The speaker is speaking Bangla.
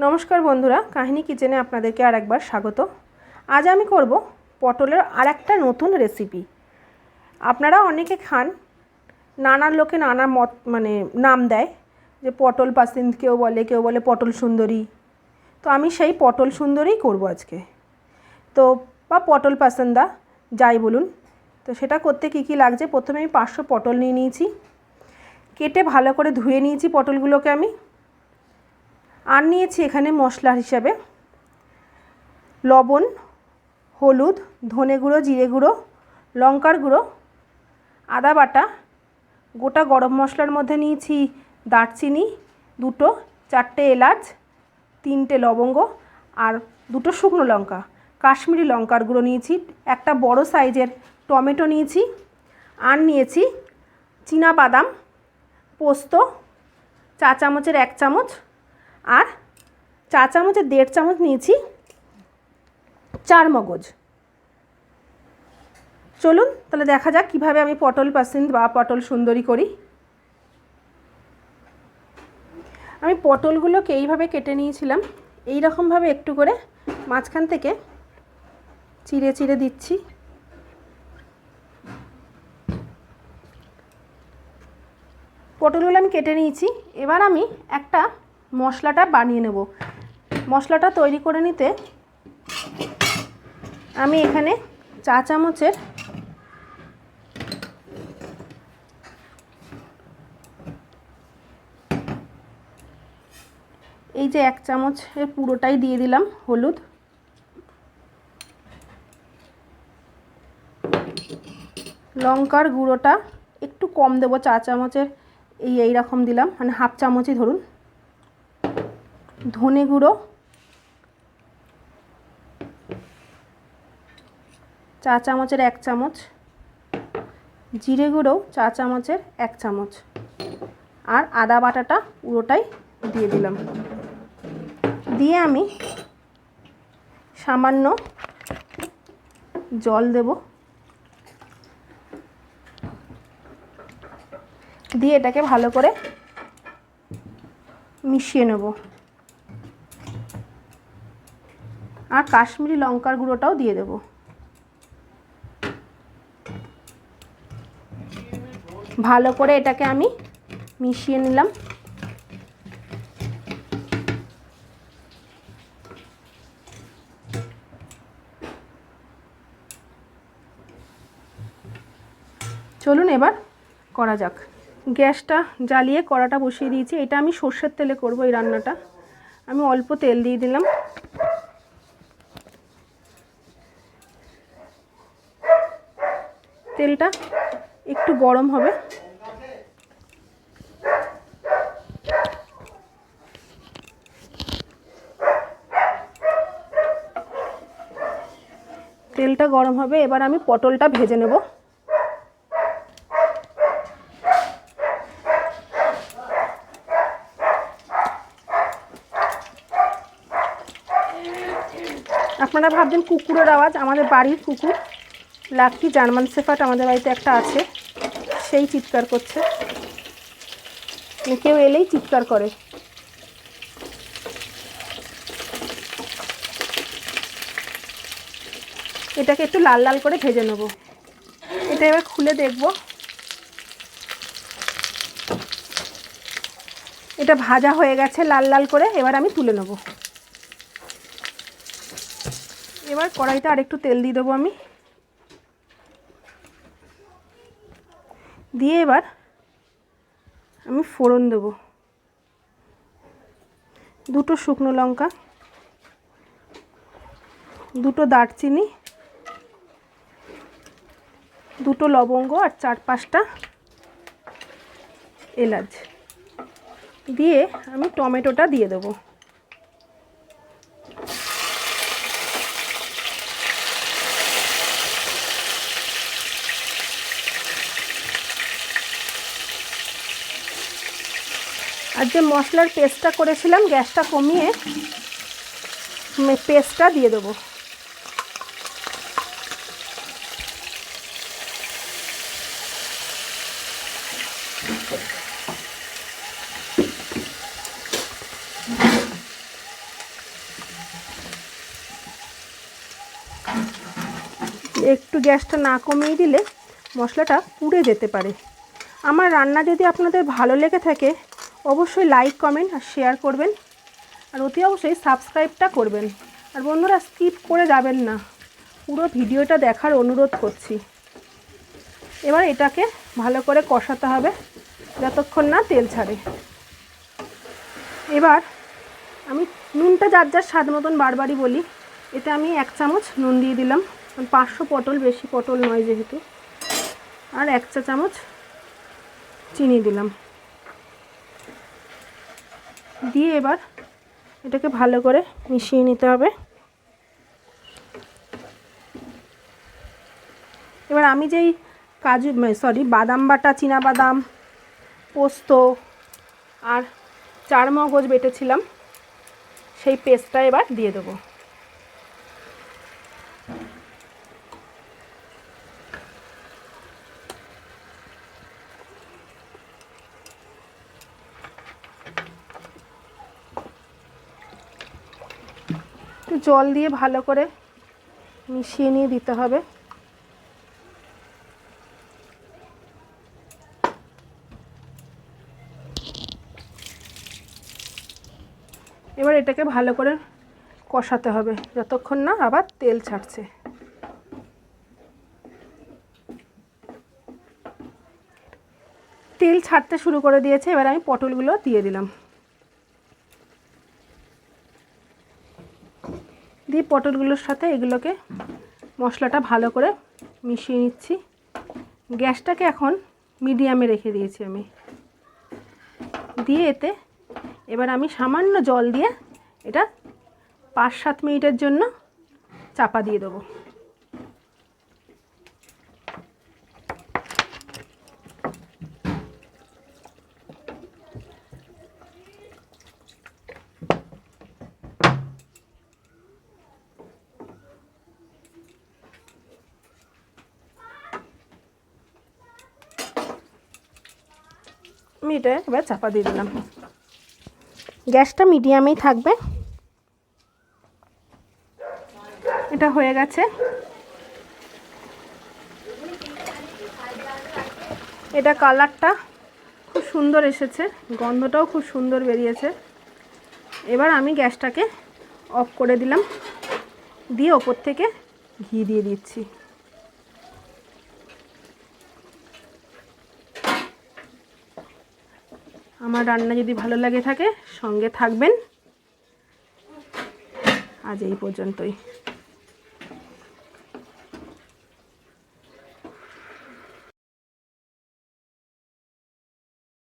নমস্কার বন্ধুরা, কাহিনী কিচেনে আপনাদেরকে আর একবার স্বাগত। আজ আমি করব পটলের আরেকটা নতুন রেসিপি। আপনারা অনেকে খান, নানান লোকে নানা নাম দেয়, যে পটল পাসিন্দ কেউ বলে পটল সুন্দরী। তো আমি সেই পটল সুন্দরীই করব আজকে, তো বা পটল পাসন্দা যাই বলুন। তো সেটা করতে কি কি লাগছে, প্রথমে আমি 500 পটল নিয়ে নিয়েছি, কেটে ভালো করে ধুয়ে নিয়েছি পটলগুলোকে আমি। আর নিয়েছি এখানে মশলা হিসাবে লবণ, হলুদ, ধনে গুঁড়ো, জিরে গুঁড়ো, লঙ্কার গুঁড়ো, আদা বাটা, গোটা গরম মশলার মধ্যে নিয়েছি দারচিনি দুটো, 4টে এলাচ, 3টে লবঙ্গ আর 2টো শুকনো লঙ্কা, কাশ্মীরি লঙ্কার গুঁড়ো নিয়েছি, একটা বড় সাইজের টমেটো নিয়েছি, আর নিয়েছি চীনা বাদাম, পোস্ত চা চামচের 1 চামচ, আর চা চামচের 1.5 চামচ নিয়েছি চারমগজ। চলুন তাহলে দেখা যাক কীভাবে আমি পটল পাসিন্দ বা পটল সুন্দরী করি। আমি পটলগুলোকে এইভাবে কেটে নিয়েছিলাম, এই রকমভাবে একটু করে মাঝখান থেকে চিড়ে চিড়ে দিচ্ছি। পটলগুলো আমি কেটে নিয়েছি, এবার আমি একটা মশলাটা বানিয়ে নেব। মশলাটা তৈরি করে নিতে আমি এখানে চা চামচের এই যে 1 চামচের পুরোটাই দিয়ে দিলাম হলুদ, লঙ্কার গুঁড়োটা একটু কম দেবো, চা চামচের এই রকম দিলাম, মানে হাফ চামচই ধরুন, ধনে গুঁড়ো চা চামচের 1 চামচ, জিরে গুঁড়ো চা চামচের 1 চামচ, আর আদা বাটাটা পুরোটাই দিয়ে দিলাম। দিয়ে আমি সামান্য জল দেব, দিয়ে এটাকে ভালো করে মিশিয়ে নেব। আর কাশ্মীরি লঙ্কার গুঁড়োটাও দিয়ে দেব। ভালো করে এটাকে আমি মিশিয়ে নিলাম। চলুন এবার করা যাক। গ্যাসটা জ্বালিয়ে কড়াটা বসিয়ে দিয়েছি। এটা আমি সর্ষের তেলে করব এই রান্নাটা। আমি অল্প তেল দিয়ে দিলাম। তেলটা একটু গরম হবে, তেলটা গরম হবে, এবার আমি পটলটা ভেজে নেব। আপনারা ভাবছেন কুকুরের আওয়াজ, আমাদের বাড়ির কুকুর লাকি জার্মান শেফার্ড আমাদের বাড়িতে একটা আছে, সেই চিৎকার করছে, কেউ এলেই চিৎকার করে। এটাকে একটু লাল লাল করে ভেজে নেব। এটা এবার খুলে দেখব। এটা ভাজা হয়ে গেছে লাল লাল করে, এবার আমি তুলে নেব। এবার কড়াইতে আরেকটু তেল দিয়ে দেবো আমি, দিয়ে এবার আমি ফোড়ন দেব। 2টো শুকনো লঙ্কা, 2টো দারচিনি, 2টো লবঙ্গ আর 4-5টা এলাচ দিয়ে আমি টমেটোটা দিয়ে দেব। আর যে মশলার পেস্টটা করেছিলাম, গ্যাসটা কমিয়ে পেস্টটা দিয়ে দেবো। একটু গ্যাসটা না কমিয়ে দিলে মশলাটা পুড়ে যেতে পারে। আমার রান্না যদি আপনাদের ভালো লেগে থাকে অবশ্যই লাইক, কমেন্ট আর শেয়ার করবেন, আর অতি অবশ্যই সাবস্ক্রাইবটা করবেন। আর বন্ধুরা, স্কিপ করে যাবেন না, পুরো ভিডিওটা দেখার অনুরোধ করছি। এবার এটাকে ভালো করে কষাতে হবে যতক্ষণ না তেল ছাড়ে। এবার আমি নুনটা যার যার স্বাদ মতন বারবারই বলি, এতে আমি 1 চামচ নুন দিয়ে দিলাম, 500 পটল, বেশি পটল নয় যেহেতু। আর 1 চা চামচ চিনি দিলাম, দিয়ে এবার এটাকে ভালো করে মিশিয়ে নিতে হবে। এবার আমি যেই বাদাম বাটা, চীনা বাদাম, পোস্ত আর চারমগজ বেটেছিলাম সেই পেস্টটা এবার দিয়ে দেবো। একটু জল দিয়ে ভালো করে মিশিয়ে নিয়ে দিতে হবে। এবার এটাকে ভালো করে কষাতে হবে যতক্ষণ না আবার তেল ছাড়ছে। তেল ছাড়তে শুরু করে দিয়েছে, এবার আমি পটলগুলো দিয়ে দিলাম। দিয়ে পটলগুলোর সাথে এগুলোকে মশলাটা ভালো করে মিশিয়ে নিচ্ছি। গ্যাসটাকে এখন মিডিয়ামে রেখে দিয়েছি আমি। দিয়ে এতে এবার আমি সামান্য জল দিয়ে এটা 5-7 মিনিটের জন্য চাপা দিয়ে দেবো। আমি এটা এবার চাপা দিয়ে দিলাম। গ্যাসটা মিডিয়ামেই থাকবে। এটা হয়ে গেছে। এটা কালারটা খুব সুন্দর এসেছে, গন্ধটাও খুব সুন্দর বেরিয়েছে। এবার আমি গ্যাসটাকে অফ করে দিলাম, দিয়ে ওপর থেকে ঘি দিয়ে দিচ্ছি। আমার রান্না যদি ভালো লাগে থাকে সঙ্গে থাকবেন। আজ এই পর্যন্তই।